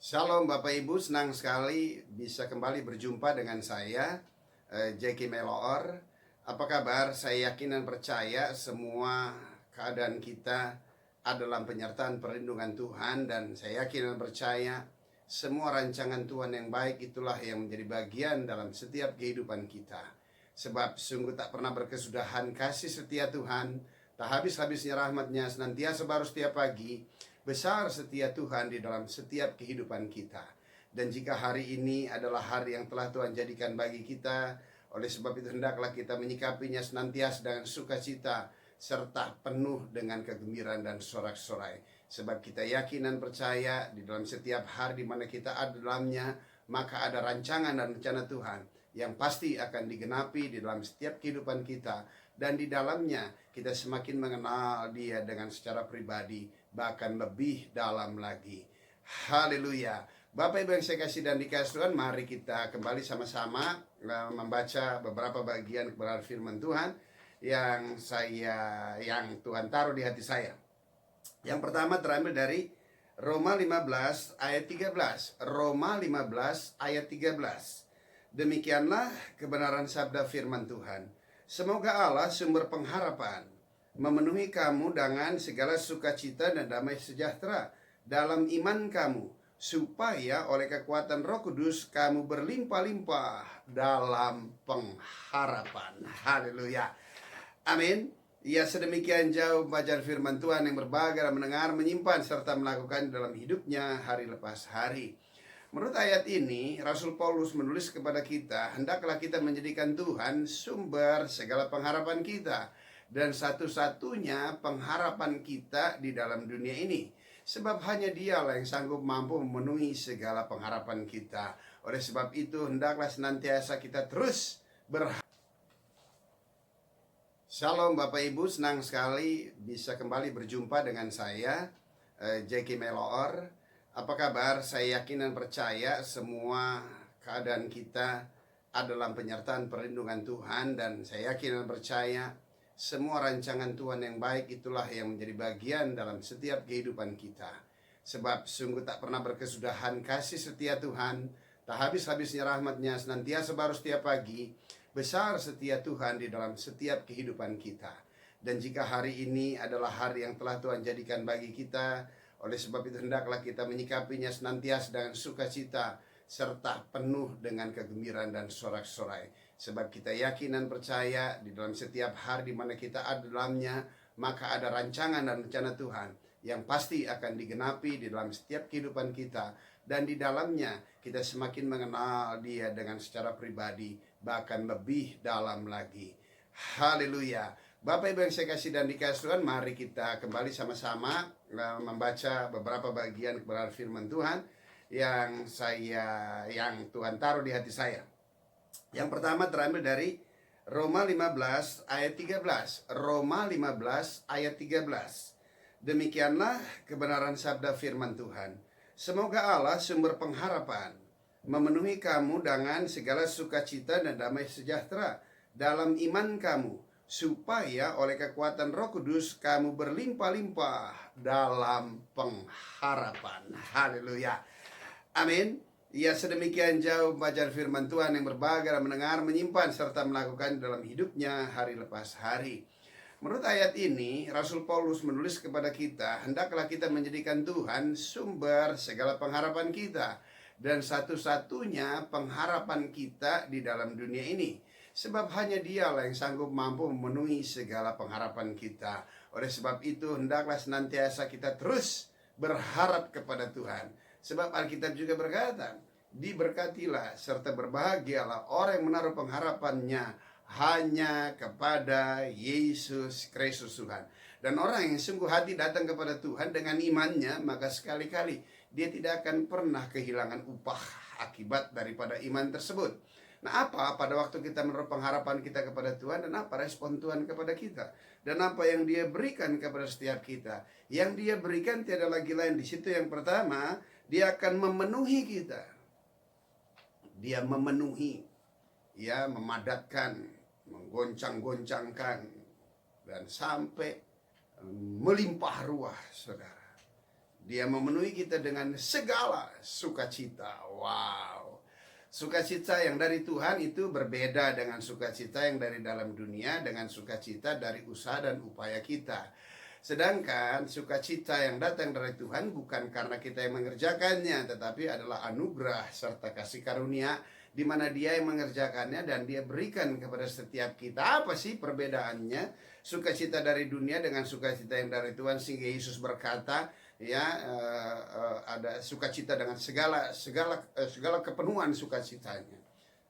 Shalom Bapak Ibu, senang sekali bisa kembali berjumpa dengan saya, Jeki Meloor. Apa kabar? Saya yakin dan percaya semua keadaan kita ada dalam penyertaan perlindungan Tuhan. Dan saya yakin dan percaya semua rancangan Tuhan yang baik itulah yang menjadi bagian dalam setiap kehidupan kita. Sebab sungguh tak pernah berkesudahan kasih setia Tuhan, tak habis-habisnya rahmatnya senantiasa baru setiap pagi. Besar setia Tuhan di dalam setiap kehidupan kita. Dan jika hari ini adalah hari yang telah Tuhan jadikan bagi kita, oleh sebab itu hendaklah kita menyikapinya senantiasa dengan sukacita, serta penuh dengan kegembiraan dan sorak-sorai. Sebab kita yakin dan percaya di dalam setiap hari di mana kita ada dalamnya, maka ada rancangan dan rencana Tuhan yang pasti akan digenapi di dalam setiap kehidupan kita. Dan di dalamnya kita semakin mengenal Dia dengan secara pribadi, bahkan lebih dalam lagi. Haleluya. Bapak Ibu yang saya kasih dan dikasih Tuhan, mari kita kembali sama-sama membaca beberapa bagian kebenaran firman Tuhan yang Tuhan taruh di hati saya. Yang pertama terambil dari Roma 15 ayat 13. Roma 15 ayat 13. Demikianlah kebenaran sabda firman Tuhan. Semoga Allah sumber pengharapan memenuhi kamu dengan segala sukacita dan damai sejahtera dalam iman kamu, supaya oleh kekuatan Roh Kudus kamu berlimpah-limpah dalam pengharapan. Haleluya. Amin. Ya, sedemikian jauh belajar firman Tuhan yang berbahagia mendengar, menyimpan, serta melakukan dalam hidupnya hari lepas hari. Menurut ayat ini, Rasul Paulus menulis kepada kita, hendaklah kita menjadikan Tuhan sumber segala pengharapan kita dan satu-satunya pengharapan kita di dalam dunia ini. Sebab hanya Dialah yang sanggup mampu memenuhi segala pengharapan kita. Oleh sebab itu, hendaklah senantiasa kita terus berharap. Shalom Bapak Ibu, senang sekali bisa kembali berjumpa dengan saya, Jeki Meloor. Apa kabar? Saya yakin dan percaya semua keadaan kita ada dalam penyertaan perlindungan Tuhan. Dan saya yakin dan percaya semua rancangan Tuhan yang baik itulah yang menjadi bagian dalam setiap kehidupan kita. Sebab sungguh tak pernah berkesudahan kasih setia Tuhan, tak habis-habisnya rahmatnya senantiasa baru setiap pagi. Besar setia Tuhan di dalam setiap kehidupan kita. Dan jika hari ini adalah hari yang telah Tuhan jadikan bagi kita, oleh sebab itu hendaklah kita menyikapinya senantiasa dengan sukacita, serta penuh dengan kegembiraan dan sorak-sorai. Sebab kita yakin dan percaya di dalam setiap hari di mana kita ada dalamnya, maka ada rancangan dan rencana Tuhan yang pasti akan digenapi di dalam setiap kehidupan kita. Dan di dalamnya kita semakin mengenal Dia dengan secara pribadi, bahkan lebih dalam lagi. Haleluya. Bapak Ibu yang saya kasih dan dikasih Tuhan, mari kita kembali sama-sama membaca beberapa bagian kebenaran firman Tuhan yang Tuhan taruh di hati saya. Yang pertama terambil dari Roma 15 ayat 13. Roma 15 ayat 13. Demikianlah kebenaran sabda firman Tuhan. Semoga Allah sumber pengharapan memenuhi kamu dengan segala sukacita dan damai sejahtera dalam iman kamu, supaya oleh kekuatan Roh Kudus kamu berlimpah-limpah dalam pengharapan. Haleluya. Amin. Ya, sedemikian jauh belajar firman Tuhan yang berbahagia mendengar, menyimpan, serta melakukan dalam hidupnya hari lepas hari. Menurut ayat ini, Rasul Paulus menulis kepada kita, hendaklah kita menjadikan Tuhan sumber segala pengharapan kita dan satu-satunya pengharapan kita di dalam dunia ini. Sebab hanya Dialah yang sanggup mampu memenuhi segala pengharapan kita. Oleh sebab itu, hendaklah senantiasa kita terus berharap kepada Tuhan. Sebab Alkitab juga berkata, diberkatilah serta berbahagialah orang yang menaruh pengharapannya hanya kepada Yesus Kristus Tuhan. Dan orang yang sungguh hati datang kepada Tuhan dengan imannya, maka sekali-kali dia tidak akan pernah kehilangan upah akibat daripada iman tersebut. Nah, apa pada waktu kita menaruh pengharapan kita kepada Tuhan, dan apa respon Tuhan kepada kita, dan apa yang Dia berikan kepada setiap kita? Yang Dia berikan tiada lagi lain. Di situ yang pertama, Dia akan memenuhi kita. Dia memenuhi, ya, memadatkan, menggoncang-goncangkan, dan sampai melimpah ruah, saudara. Dia memenuhi kita dengan segala sukacita. Wow. Sukacita yang dari Tuhan itu berbeda dengan sukacita yang dari dalam dunia, dengan sukacita dari usaha dan upaya kita. Sedangkan sukacita yang datang dari Tuhan bukan karena kita yang mengerjakannya, tetapi adalah anugerah serta kasih karunia, di mana Dia yang mengerjakannya dan Dia berikan kepada setiap kita. Apa sih perbedaannya? Sukacita dari dunia dengan sukacita yang dari Tuhan, sehingga Yesus berkata, ada sukacita dengan segala kepenuhan sukacitanya,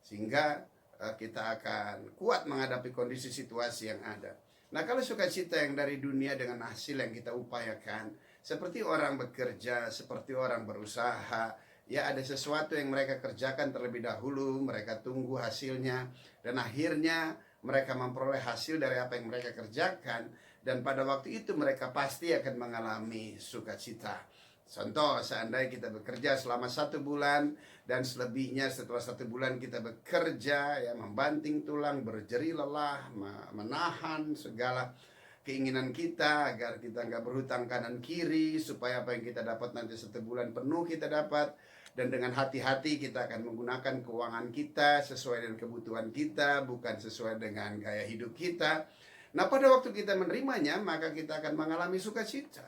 sehingga kita akan kuat menghadapi kondisi situasi yang ada. Nah, kalau sukacita yang dari dunia dengan hasil yang kita upayakan, seperti orang bekerja, seperti orang berusaha, ya ada sesuatu yang mereka kerjakan terlebih dahulu, mereka tunggu hasilnya, dan akhirnya mereka memperoleh hasil dari apa yang mereka kerjakan, dan pada waktu itu mereka pasti akan mengalami sukacita. Contoh, seandainya kita bekerja selama 1 bulan dan selebihnya setelah 1 bulan kita bekerja, ya, membanting tulang, berjeri lelah, menahan segala keinginan kita agar kita nggak berhutang kanan kiri, supaya apa yang kita dapat nanti 1 bulan penuh kita dapat. Dan dengan hati-hati kita akan menggunakan keuangan kita sesuai dengan kebutuhan kita, bukan sesuai dengan gaya hidup kita. Nah, pada waktu kita menerimanya, maka kita akan mengalami sukacita.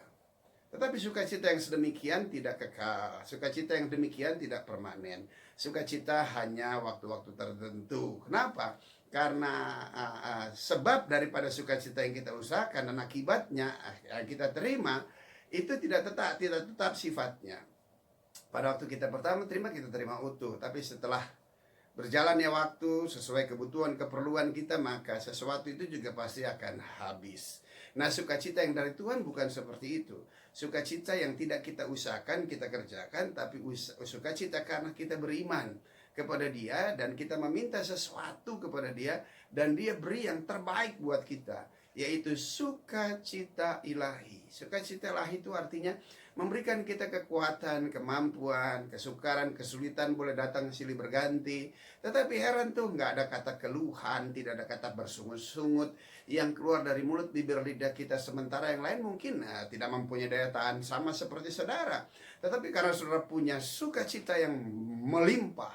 Tetapi sukacita yang sedemikian tidak kekal. Sukacita yang demikian tidak permanen. Sukacita hanya waktu-waktu tertentu. Kenapa? Karena sebab daripada sukacita yang kita usahakan dan akibatnya yang kita terima itu tidak tetap sifatnya. Pada waktu kita pertama terima, kita terima utuh. Tapi setelah berjalannya waktu sesuai kebutuhan keperluan kita, maka sesuatu itu juga pasti akan habis. Nah, sukacita yang dari Tuhan bukan seperti itu. Sukacita yang tidak kita usahakan, kita kerjakan, tapi sukacita karena kita beriman kepada Dia dan kita meminta sesuatu kepada Dia, dan Dia beri yang terbaik buat kita, yaitu sukacita ilahi. Sukacita ilahi itu artinya memberikan kita kekuatan, kemampuan, kesukaran, kesulitan boleh datang silih berganti. Tetapi heran tuh, nggak ada kata keluhan, tidak ada kata bersungut-sungut yang keluar dari mulut bibir lidah kita. Sementara yang lain mungkin tidak mempunyai daya tahan sama seperti saudara. Tetapi karena saudara punya sukacita yang melimpah,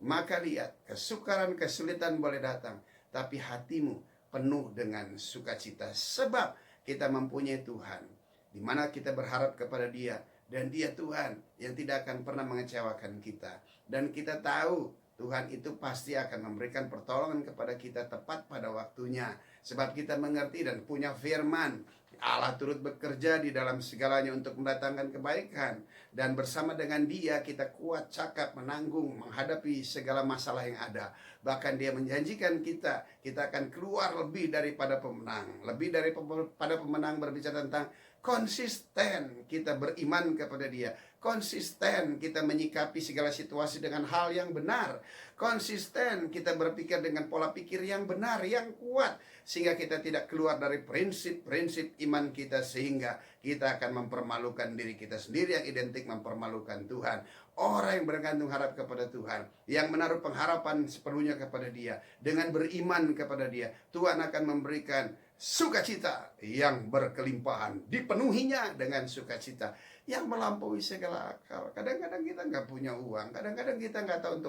maka lihat, kesukaran, kesulitan boleh datang, tapi hatimu penuh dengan sukacita. Sebab kita mempunyai Tuhan, di mana kita berharap kepada Dia, dan Dia Tuhan yang tidak akan pernah mengecewakan kita. Dan kita tahu Tuhan itu pasti akan memberikan pertolongan kepada kita tepat pada waktunya. Sebab kita mengerti dan punya firman, Allah turut bekerja di dalam segalanya untuk mendatangkan kebaikan. Dan bersama dengan Dia kita kuat, cakap, menanggung, menghadapi segala masalah yang ada. Bahkan Dia menjanjikan kita akan keluar lebih daripada pemenang. Lebih daripada pemenang berbicara tentang konsisten kita beriman kepada Dia, konsisten kita menyikapi segala situasi dengan hal yang benar, konsisten kita berpikir dengan pola pikir yang benar, yang kuat, sehingga kita tidak keluar dari prinsip-prinsip iman kita, sehingga kita akan mempermalukan diri kita sendiri yang identik mempermalukan Tuhan. Orang yang bergantung harap kepada Tuhan, yang menaruh pengharapan sepenuhnya kepada Dia, dengan beriman kepada Dia, Tuhan akan memberikan sukacita yang berkelimpahan, dipenuhinya dengan sukacita yang melampaui segala akal. Kadang-kadang kita nggak punya uang, kadang-kadang kita nggak tahu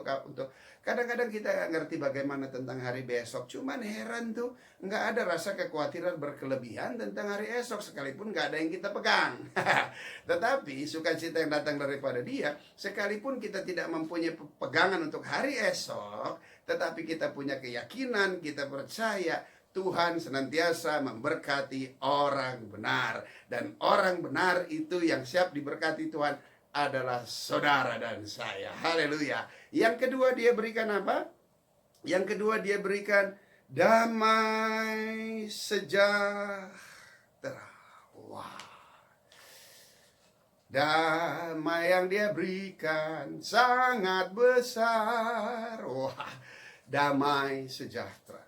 kadang-kadang kita nggak ngerti bagaimana tentang hari besok. Cuman heran tuh, nggak ada rasa kekhawatiran berkelebihan tentang hari esok, sekalipun nggak ada yang kita pegang. Tetapi sukacita yang datang daripada Dia, sekalipun kita tidak mempunyai pegangan untuk hari esok, tetapi kita punya keyakinan, kita percaya Tuhan senantiasa memberkati orang benar. Dan orang benar itu yang siap diberkati Tuhan adalah saudara dan saya. Haleluya. Yang kedua Dia berikan apa? Yang kedua Dia berikan damai sejahtera. Wow. Damai yang Dia berikan sangat besar. Wah, damai sejahtera.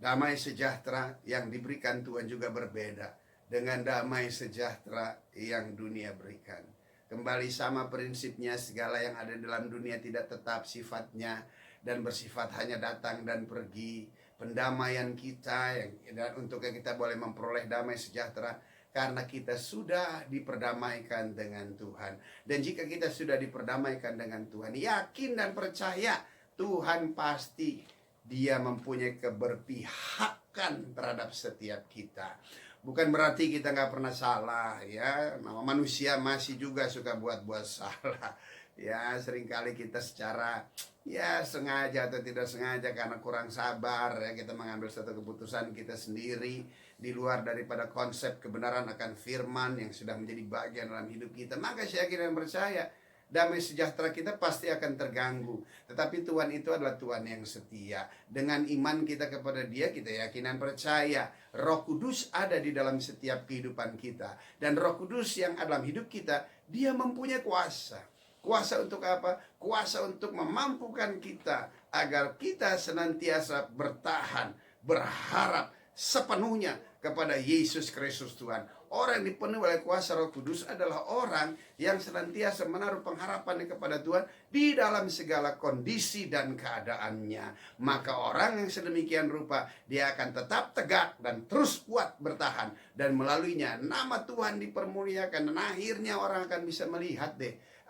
Damai sejahtera yang diberikan Tuhan juga berbeda dengan damai sejahtera yang dunia berikan. Kembali sama prinsipnya, segala yang ada dalam dunia tidak tetap sifatnya dan bersifat hanya datang dan pergi. Pendamaian kita yang untuk kita boleh memperoleh damai sejahtera Karena kita sudah diperdamaikan dengan Tuhan. Dan jika kita sudah diperdamaikan dengan Tuhan, yakin dan percaya Tuhan pasti Dia mempunyai keberpihakan terhadap setiap kita. Bukan berarti kita nggak pernah salah ya. Nama manusia masih juga suka buat salah. Ya, seringkali kita secara ya sengaja atau tidak sengaja karena kurang sabar ya, kita mengambil satu keputusan kita sendiri di luar daripada konsep kebenaran akan firman yang sudah menjadi bagian dalam hidup kita. Maka saya yakin dan percaya damai sejahtera kita pasti akan terganggu. Tetapi Tuhan itu adalah Tuhan yang setia. Dengan iman kita kepada Dia, kita yakin dan percaya Roh Kudus ada di dalam setiap kehidupan kita. Dan Roh Kudus yang ada dalam hidup kita, Dia mempunyai kuasa. Kuasa untuk apa? Kuasa untuk memampukan kita agar kita senantiasa bertahan, berharap sepenuhnya kepada Yesus Kristus Tuhan. Orang yang dipenuhi oleh kuasa Roh Kudus adalah orang yang senantiasa menaruh pengharapannya kepada Tuhan di dalam segala kondisi dan keadaannya. Maka orang yang sedemikian rupa, dia akan tetap tegak dan terus kuat bertahan. Dan melaluinya nama Tuhan dipermuliakan. Dan akhirnya orang akan bisa melihat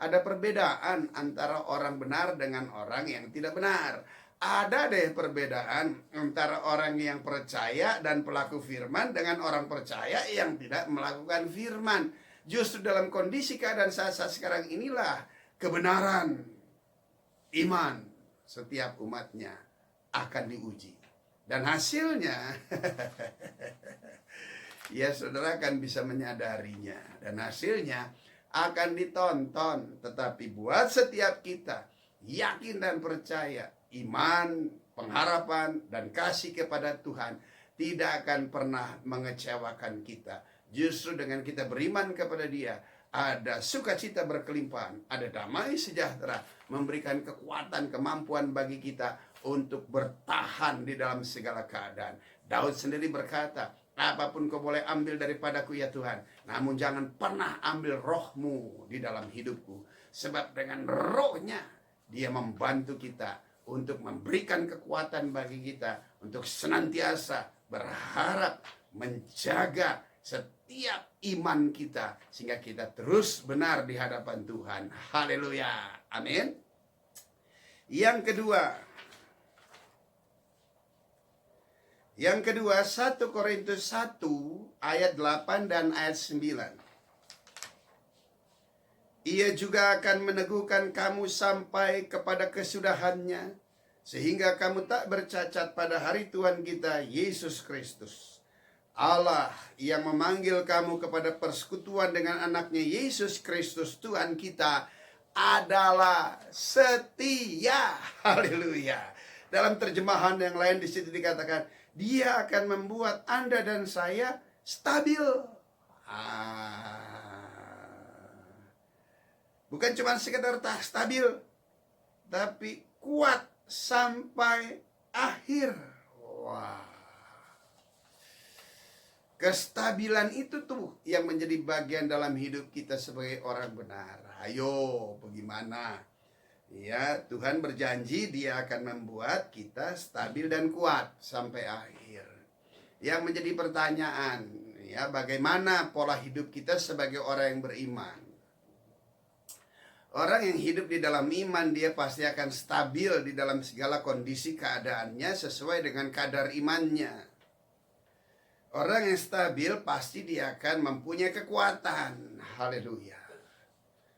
ada perbedaan antara orang benar dengan orang yang tidak benar. Ada perbedaan antara orang yang percaya dan pelaku firman dengan orang percaya yang tidak melakukan firman. Justru dalam kondisi keadaan saat sekarang inilah kebenaran iman setiap umatnya akan diuji. Dan hasilnya ya saudara akan bisa menyadarinya. Dan hasilnya akan ditonton. Tetapi buat setiap kita yakin dan percaya, iman, pengharapan, dan kasih kepada Tuhan tidak akan pernah mengecewakan kita. Justru dengan kita beriman kepada Dia, ada sukacita berkelimpahan, ada damai sejahtera, memberikan kekuatan, kemampuan bagi kita untuk bertahan di dalam segala keadaan. Daud sendiri berkata, apapun kau boleh ambil daripadaku ya Tuhan, namun jangan pernah ambil roh-Mu di dalam hidupku. Sebab dengan roh-Nya Dia membantu kita untuk memberikan kekuatan bagi kita untuk senantiasa berharap menjaga setiap iman kita sehingga kita terus benar di hadapan Tuhan. Haleluya. Amin. Yang kedua 1 Korintus 1 ayat 8 dan ayat 9. Ia juga akan meneguhkan kamu sampai kepada kesudahannya, sehingga kamu tak bercacat pada hari Tuhan kita Yesus Kristus. Allah yang memanggil kamu kepada persekutuan dengan anaknya Yesus Kristus Tuhan kita adalah setia. Haleluya. Dalam terjemahan yang lain di situ dikatakan, Dia akan membuat Anda dan saya stabil. Bukan cuma sekedar stabil, tapi kuat sampai akhir. Wah. Kestabilan itu tuh yang menjadi bagian dalam hidup kita sebagai orang benar. Ayo, bagaimana? Ya, Tuhan berjanji Dia akan membuat kita stabil dan kuat sampai akhir. Yang menjadi pertanyaan, ya, bagaimana pola hidup kita sebagai orang yang beriman? Orang yang hidup di dalam iman, dia pasti akan stabil di dalam segala kondisi keadaannya sesuai dengan kadar imannya. Orang yang stabil pasti dia akan mempunyai kekuatan. Haleluya.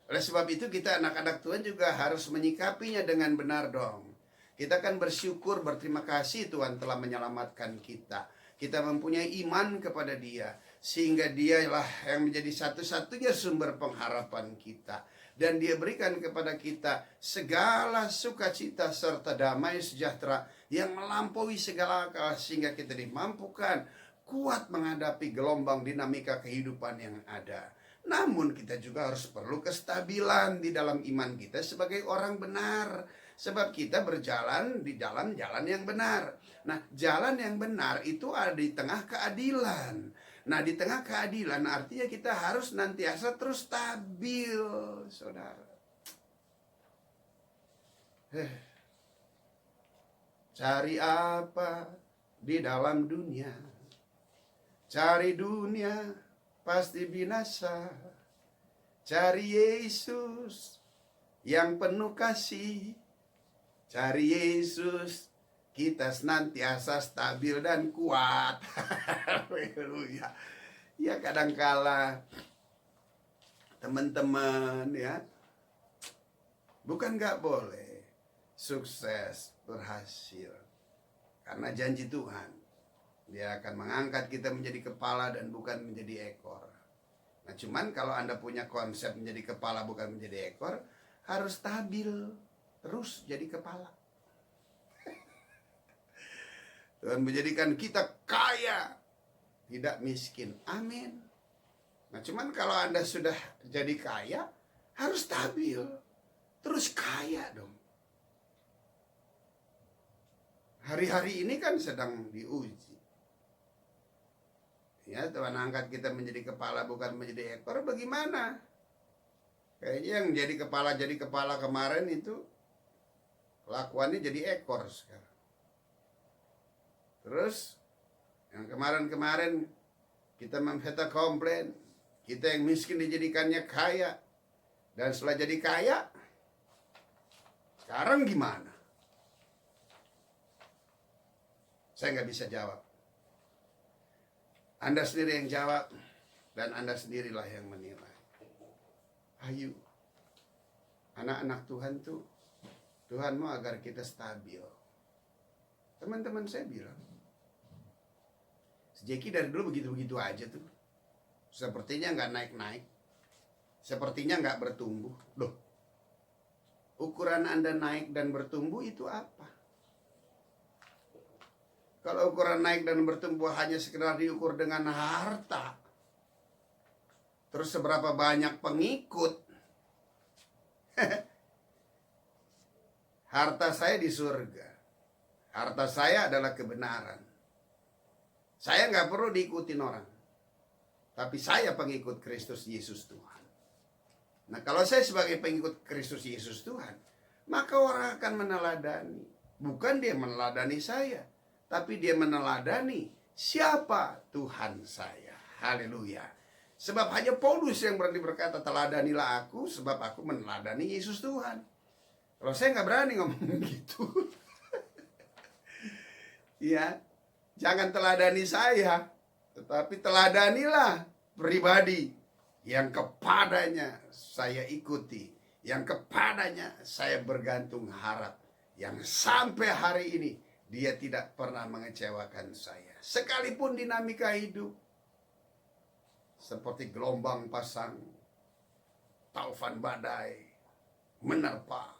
Oleh sebab itu kita anak-anak Tuhan juga harus menyikapinya dengan benar dong. Kita akan bersyukur, berterima kasih Tuhan telah menyelamatkan kita. Kita mempunyai iman kepada Dia, sehingga Dialah yang menjadi satu-satunya sumber pengharapan kita. Dan Dia berikan kepada kita segala sukacita serta damai sejahtera yang melampaui segala akal, sehingga kita dimampukan kuat menghadapi gelombang dinamika kehidupan yang ada. Namun kita juga harus perlu kestabilan di dalam iman kita sebagai orang benar. Sebab kita berjalan di dalam jalan yang benar. Nah, jalan yang benar itu ada di tengah keadilan. Nah, di tengah keadilan artinya kita harus nantiasa terus stabil, saudara. Cari apa di dalam dunia? Cari dunia pasti binasa. Cari Yesus yang penuh kasih. Cari Yesus, kita senantiasa stabil dan kuat. Haleluya. Ya kadangkala teman-teman ya, bukan gak boleh sukses, berhasil. Karena janji Tuhan, Dia akan mengangkat kita menjadi kepala dan bukan menjadi ekor. Nah cuman kalau Anda punya konsep menjadi kepala bukan menjadi ekor, harus stabil terus jadi kepala. Tuhan menjadikan kita kaya, tidak miskin. Amin. Nah cuman kalau Anda sudah jadi kaya, harus stabil terus kaya dong. Hari-hari ini kan sedang diuji. Ya, Tuhan angkat kita menjadi kepala bukan menjadi ekor, bagaimana? Kayaknya yang jadi kepala kemarin itu kelakuannya jadi ekor sekarang. Terus yang kemarin-kemarin kita komplain, kita yang miskin dijadikannya kaya. Dan setelah jadi kaya, sekarang gimana? Saya nggak bisa jawab. Anda sendiri yang jawab, dan Anda sendirilah yang menilai. Ayo, anak-anak Tuhan tuh, Tuhan mau agar kita stabil. Teman-teman saya bilang, Jeki dari dulu begitu-begitu aja tuh. Sepertinya nggak naik-naik. Sepertinya nggak bertumbuh. Loh, ukuran Anda naik dan bertumbuh itu apa? Kalau ukuran naik dan bertumbuh hanya sekedar diukur dengan harta, terus seberapa banyak pengikut, harta saya di surga. Harta saya adalah kebenaran. Saya nggak perlu diikutin orang, tapi saya pengikut Kristus Yesus Tuhan. Nah kalau saya sebagai pengikut Kristus Yesus Tuhan, maka orang akan meneladani. Bukan dia meneladani saya, tapi dia meneladani siapa Tuhan saya. Haleluya. Sebab hanya Paulus yang berani berkata, teladanilah aku sebab aku meneladani Yesus Tuhan. Kalau saya nggak berani ngomong gitu. Ya, jangan teladani saya, tetapi teladanilah pribadi yang kepadanya saya ikuti, yang kepadanya saya bergantung harap, yang sampai hari ini dia tidak pernah mengecewakan saya. Sekalipun dinamika hidup seperti gelombang pasang, taufan badai menerpa,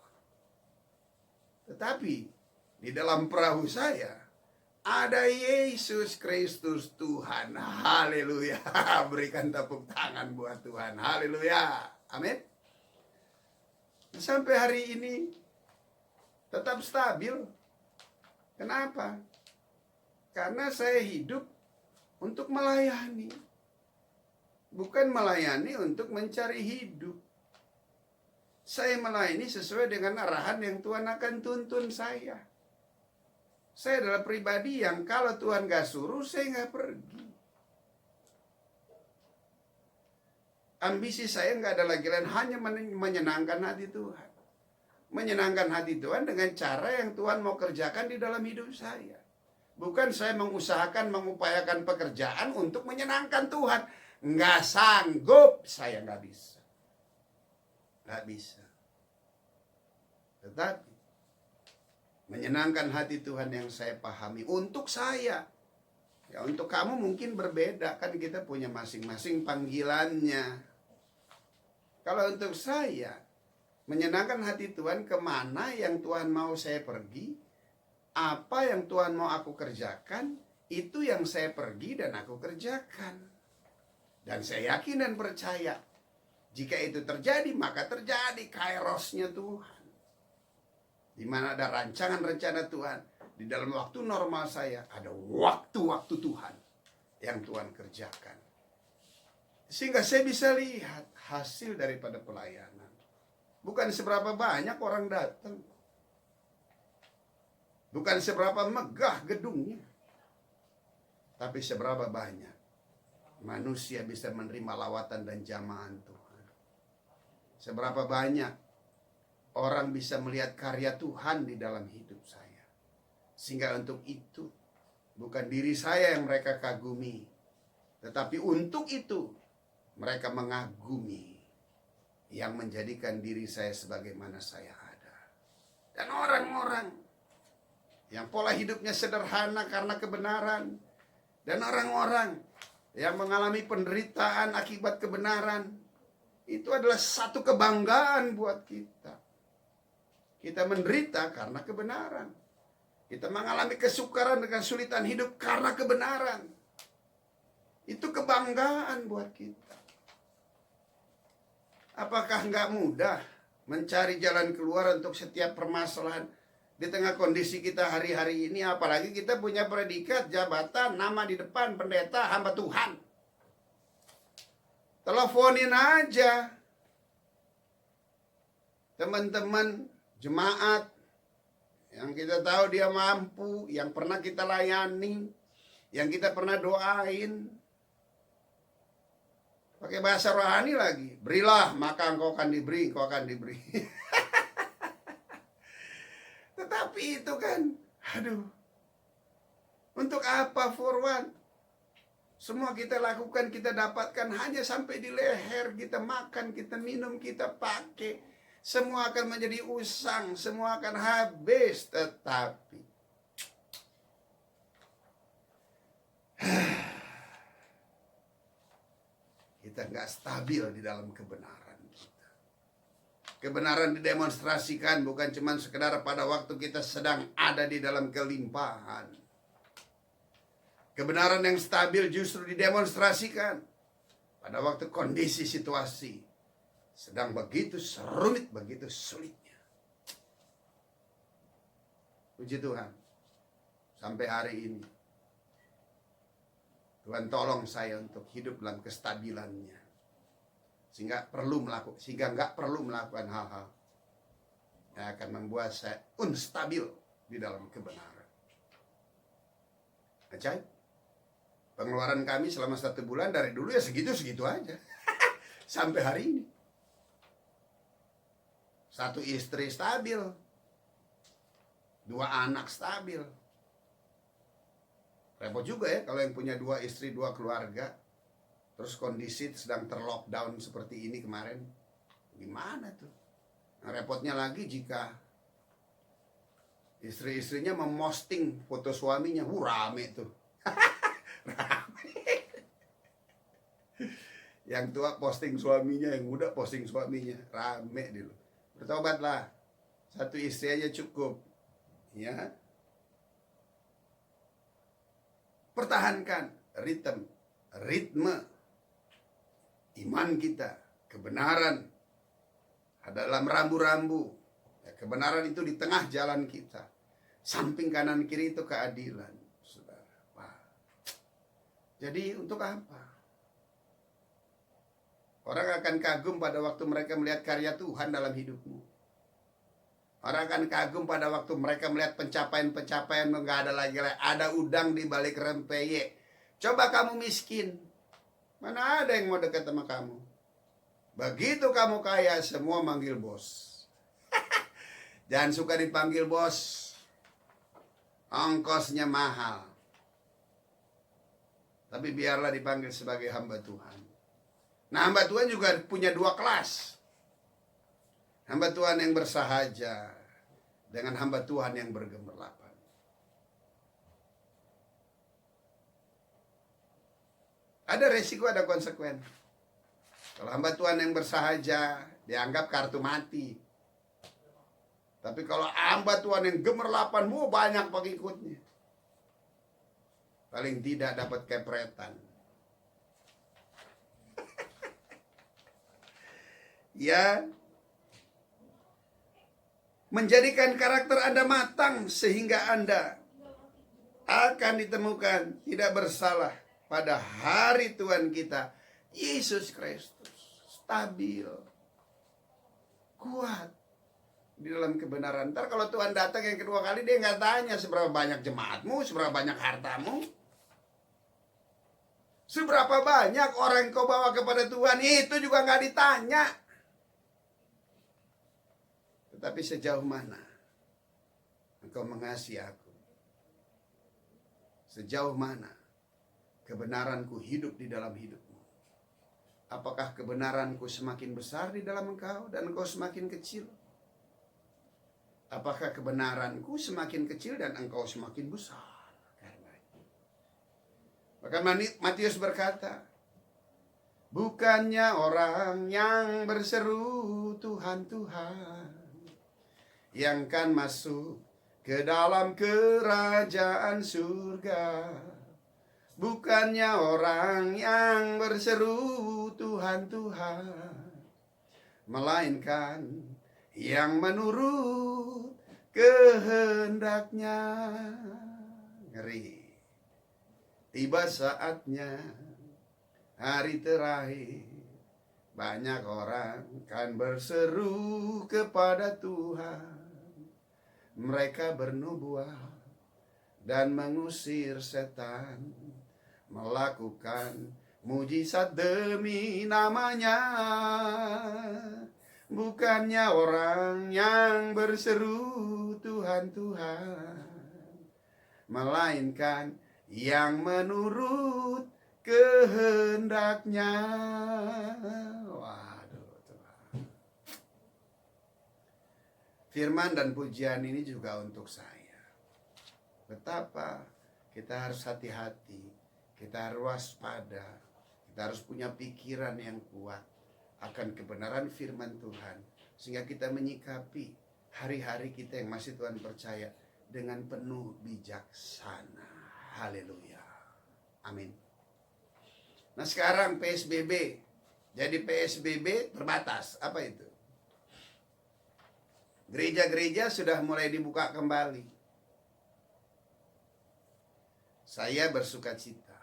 tetapi di dalam perahu saya ada Yesus Kristus Tuhan. Haleluya. Berikan tepuk tangan buat Tuhan. Haleluya. Amin. Sampai hari ini tetap stabil. Kenapa? Karena saya hidup untuk melayani. Bukan melayani untuk mencari hidup. Saya melayani sesuai dengan arahan yang Tuhan akan tuntun saya. Saya adalah pribadi yang kalau Tuhan gak suruh, saya gak pergi. Ambisi saya gak ada lagi lain, hanya menyenangkan hati Tuhan. Menyenangkan hati Tuhan dengan cara yang Tuhan mau kerjakan di dalam hidup saya. Bukan saya mengupayakan pekerjaan untuk menyenangkan Tuhan. Gak sanggup, saya gak bisa. Gak bisa. Tetapi menyenangkan hati Tuhan yang saya pahami untuk saya. Ya untuk kamu mungkin berbeda, kan kita punya masing-masing panggilannya. Kalau untuk saya, menyenangkan hati Tuhan kemana yang Tuhan mau saya pergi, apa yang Tuhan mau aku kerjakan, itu yang saya pergi dan aku kerjakan. Dan saya yakin dan percaya, jika itu terjadi, maka terjadi kairosnya Tuhan. Di mana ada rancangan rencana Tuhan, di dalam waktu normal saya ada waktu-waktu Tuhan yang Tuhan kerjakan. Sehingga saya bisa lihat hasil daripada pelayanan. Bukan seberapa banyak orang datang. Bukan seberapa megah gedungnya. Tapi seberapa banyak manusia bisa menerima lawatan dan jamahan Tuhan. Seberapa banyak orang bisa melihat karya Tuhan di dalam hidup saya. Sehingga untuk itu, bukan diri saya yang mereka kagumi, tetapi untuk itu mereka mengagumi yang menjadikan diri saya sebagaimana saya ada. Dan orang-orang yang pola hidupnya sederhana karena kebenaran, dan orang-orang yang mengalami penderitaan akibat kebenaran, itu adalah satu kebanggaan buat kita. Kita menderita karena kebenaran. Kita mengalami kesukaran dengan kesulitan hidup karena kebenaran. Itu kebanggaan buat kita. Apakah nggak mudah mencari jalan keluar untuk setiap permasalahan di tengah kondisi kita hari-hari ini? Apalagi kita punya predikat, jabatan, nama di depan, pendeta, hamba Tuhan. Teleponin aja teman-teman jemaat yang kita tahu dia mampu, yang pernah kita layani, yang kita pernah doain. Pakai bahasa rohani lagi. Berilah, maka engkau akan diberi, engkau akan diberi. Tetapi itu kan, aduh. Untuk apa forward? Semua kita lakukan, kita dapatkan hanya sampai di leher. Kita makan, kita minum, kita pakai. Semua akan menjadi usang, semua akan habis. Tetapi kita nggak stabil di dalam kebenaran kita. Kebenaran didemonstrasikan bukan cuma sekedar pada waktu kita sedang ada di dalam kelimpahan. Kebenaran yang stabil justru didemonstrasikan pada waktu kondisi situasi sedang begitu serumit, begitu sulitnya. Puji Tuhan, sampai hari ini Tuhan tolong saya untuk hidup dalam kestabilannya, sehingga nggak perlu melakukan hal-hal yang akan membuat saya unstabil di dalam kebenaran. Ajaib. Pengeluaran kami selama 1 bulan dari dulu ya segitu-segitu aja sampai hari ini. 1 istri stabil, 2 anak stabil. Repot juga ya kalau yang punya 2 istri, 2 keluarga, terus kondisi sedang terlockdown seperti ini kemarin. Gimana tuh? Nah, repotnya lagi jika istri-istrinya memosting foto suaminya. Rame tuh. Rame. Yang tua posting suaminya, yang muda posting suaminya. Rame dulu. Bertobatlah. 1 istri aja cukup. Ya. Pertahankan ritme iman kita, kebenaran ada dalam rambu-rambu. Ya, kebenaran itu di tengah jalan kita. Samping kanan kiri itu keadilan, saudara. Wah. Jadi untuk apa? Orang akan kagum pada waktu mereka melihat karya Tuhan dalam hidupmu. Orang akan kagum pada waktu mereka melihat pencapaian-pencapaian, nggak ada lagi, ada udang di balik rempeyek. Coba kamu miskin, mana ada yang mau dekat sama kamu? Begitu kamu kaya, semua manggil bos. Jangan suka dipanggil bos, ongkosnya mahal. Tapi biarlah dipanggil sebagai hamba Tuhan. Nah, hamba Tuhan juga punya 2 kelas. Hamba Tuhan yang bersahaja dengan hamba Tuhan yang bergemerlapan. Ada resiko, ada konsekuensi. Kalau hamba Tuhan yang bersahaja dianggap kartu mati. Tapi kalau hamba Tuhan yang gemerlapan, banyak pengikutnya. Paling tidak dapat kepretan. Ya, menjadikan karakter Anda matang sehingga Anda akan ditemukan tidak bersalah pada hari Tuhan kita Yesus Kristus. Stabil, kuat di dalam kebenaran. Ntar kalau Tuhan datang yang kedua kali, dia nggak tanya seberapa banyak jemaatmu, seberapa banyak hartamu, Seberapa banyak orang yang kau bawa kepada Tuhan, itu juga nggak ditanya. Tetapi sejauh mana engkau mengasihi aku? Sejauh mana kebenaranku hidup di dalam hidupmu? Apakah kebenaranku semakin besar di dalam engkau dan engkau semakin kecil? Apakah kebenaranku semakin kecil dan engkau semakin besar? Maka Matius berkata, bukannya orang yang berseru Tuhan, Tuhan, yang kan masuk ke dalam kerajaan surga. Bukannya orang yang berseru Tuhan, Tuhan, melainkan yang menurut kehendaknya. Ngeri. Tiba saatnya, hari terakhir, banyak orang kan berseru kepada Tuhan. Mereka bernubuat dan mengusir setan, melakukan mujizat demi namanya. Bukannya orang yang berseru Tuhan, Tuhan, melainkan yang menurut kehendaknya. Waduh, Tuhan. Firman dan pujian ini juga untuk saya. Betapa kita harus hati-hati, kita harus waspada, kita harus punya pikiran yang kuat akan kebenaran firman Tuhan, sehingga kita menyikapi hari-hari kita yang masih Tuhan percaya dengan penuh bijaksana. Haleluya. Amin. Nah sekarang PSBB. Jadi PSBB terbatas. Apa itu? Gereja-gereja sudah mulai dibuka kembali. Saya bersuka cita,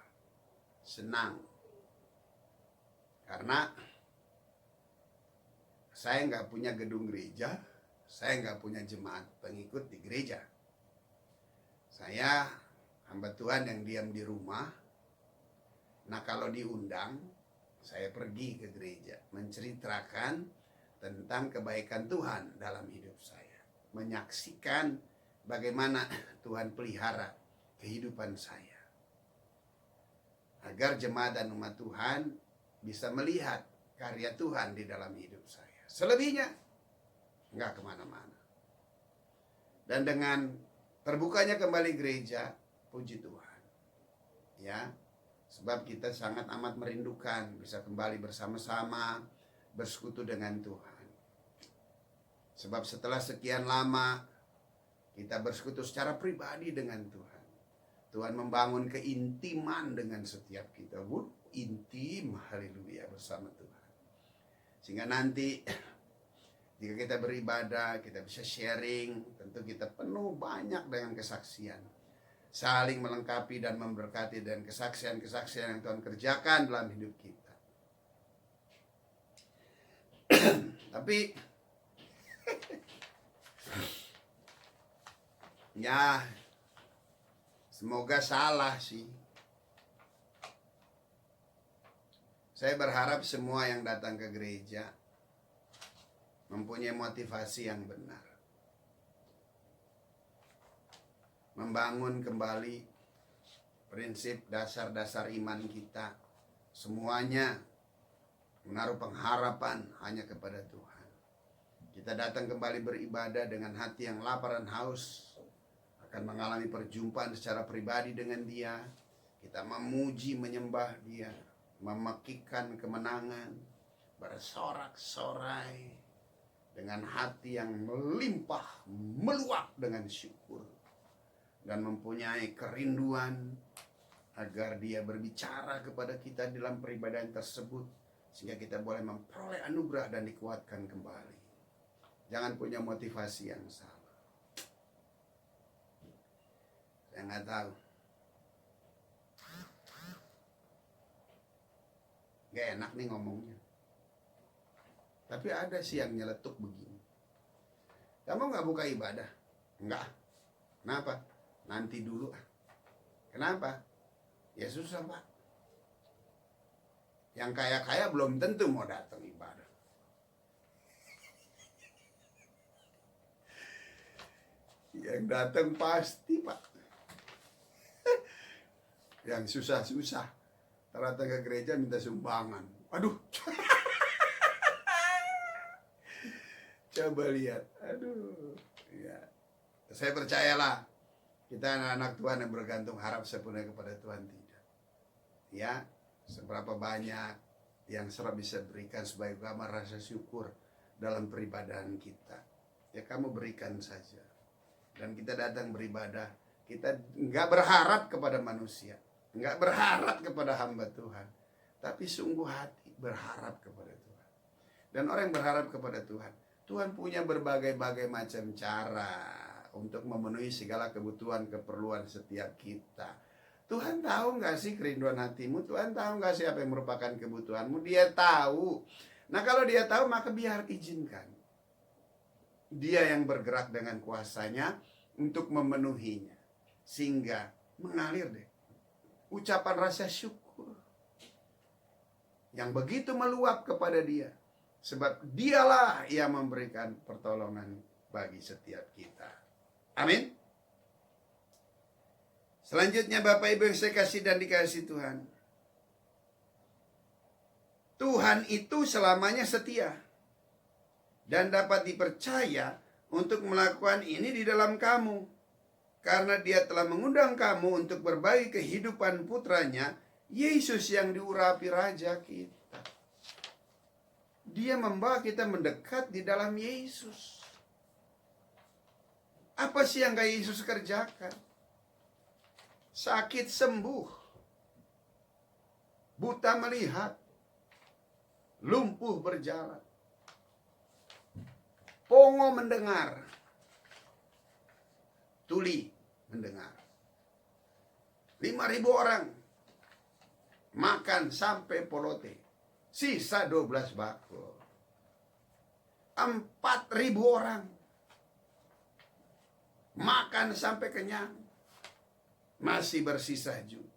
senang. Karena saya nggak punya gedung gereja, saya nggak punya jemaat pengikut di gereja. Saya hamba Tuhan yang diam di rumah. Nah kalau diundang, saya pergi ke gereja, menceritakan tentang kebaikan Tuhan dalam hidup saya, menyaksikan bagaimana Tuhan pelihara kehidupan saya, agar jemaat dan umat Tuhan bisa melihat karya Tuhan di dalam hidup saya. Selebihnya nggak kemana-mana. Dan dengan terbukanya kembali gereja, puji Tuhan, ya, sebab kita sangat amat merindukan bisa kembali bersama-sama bersekutu dengan Tuhan. Sebab setelah sekian lama kita bersekutu secara pribadi dengan Tuhan, Tuhan membangun keintiman dengan setiap kita. Intim, haleluya, bersama Tuhan. Sehingga nanti jika kita beribadah, kita bisa sharing, tentu kita penuh banyak dengan kesaksian, saling melengkapi dan memberkati dan kesaksian-kesaksian yang Tuhan kerjakan dalam hidup kita. Tapi ya semoga salah sih. Saya berharap semua yang datang ke gereja mempunyai motivasi yang benar, membangun kembali prinsip dasar-dasar iman kita. Semuanya menaruh pengharapan hanya kepada Tuhan. Kita datang kembali beribadah dengan hati yang lapar dan haus, akan mengalami perjumpaan secara pribadi dengan Dia. Kita memuji, menyembah Dia, memekikan kemenangan, bersorak-sorai dengan hati yang melimpah, meluap dengan syukur, dan mempunyai kerinduan agar Dia berbicara kepada kita dalam peribadahan tersebut, sehingga kita boleh memperoleh anugerah dan dikuatkan kembali. Jangan punya motivasi yang salah. Saya nggak tahu, gak enak nih ngomongnya, tapi ada sih yang nyeletuk begini. Kamu nggak buka ibadah? Enggak. Kenapa? Nanti dulu. Kenapa? Ya susah, Pak. Yang kaya-kaya belum tentu mau datang ibadah. Yang datang pasti, Pak. Yang susah-susah datang ke gereja minta sumbangan. Aduh. Coba lihat. Aduh. Ya. Saya percayalah, kita anak-anak Tuhan yang bergantung harap sepenuhnya kepada Tuhan tidak. Ya, seberapa banyak yang serap bisa berikan sebagai gambar rasa syukur dalam peribadahan kita. Ya kamu berikan saja. Dan kita datang beribadah, kita nggak berharap kepada manusia, nggak berharap kepada hamba Tuhan, tapi sungguh hati berharap kepada Tuhan. Dan orang yang berharap kepada Tuhan, Tuhan punya berbagai-bagai macam cara untuk memenuhi segala kebutuhan, keperluan setiap kita. Tuhan tahu nggak sih kerinduan hatimu? Tuhan tahu nggak sih apa yang merupakan kebutuhanmu? Dia tahu. Nah kalau dia tahu, maka biar izinkan Dia yang bergerak dengan kuasanya untuk memenuhinya. Sehingga mengalir deh ucapan rasa syukur yang begitu meluap kepada Dia. Sebab Dialah yang memberikan pertolongan bagi setiap kita. Amin. Selanjutnya Bapak Ibu yang saya kasih dan dikasih Tuhan. Tuhan itu selamanya setia. Dan dapat dipercaya untuk melakukan ini di dalam kamu. Karena Dia telah mengundang kamu untuk berbagi kehidupan putranya, Yesus yang diurapi Raja kita. Dia membawa kita mendekat di dalam Yesus. Apa sih yang gak Yesus kerjakan? Sakit sembuh, buta melihat, lumpuh berjalan, pongo mendengar, tuli mendengar. 5.000 orang makan sampai polote, sisa 12 bakul. 4.000 orang makan sampai kenyang, masih bersisa juga.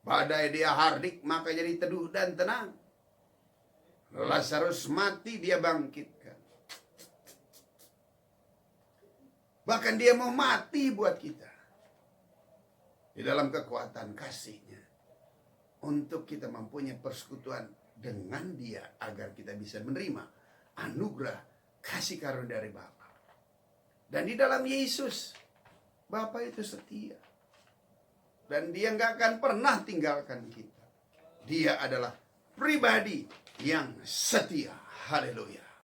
Badai dia hardik, maka jadi teduh dan tenang. Lazarus mati, Dia bangkitkan. Bahkan Dia mau mati buat kita. Di dalam kekuatan kasih-Nya. Untuk kita mempunyai persekutuan dengan Dia. Agar kita bisa menerima anugerah kasih karunia dari Bapa. Dan di dalam Yesus, Bapa itu setia. Dan Dia nggak akan pernah tinggalkan kita. Dia adalah pribadi yang setia. Haleluya.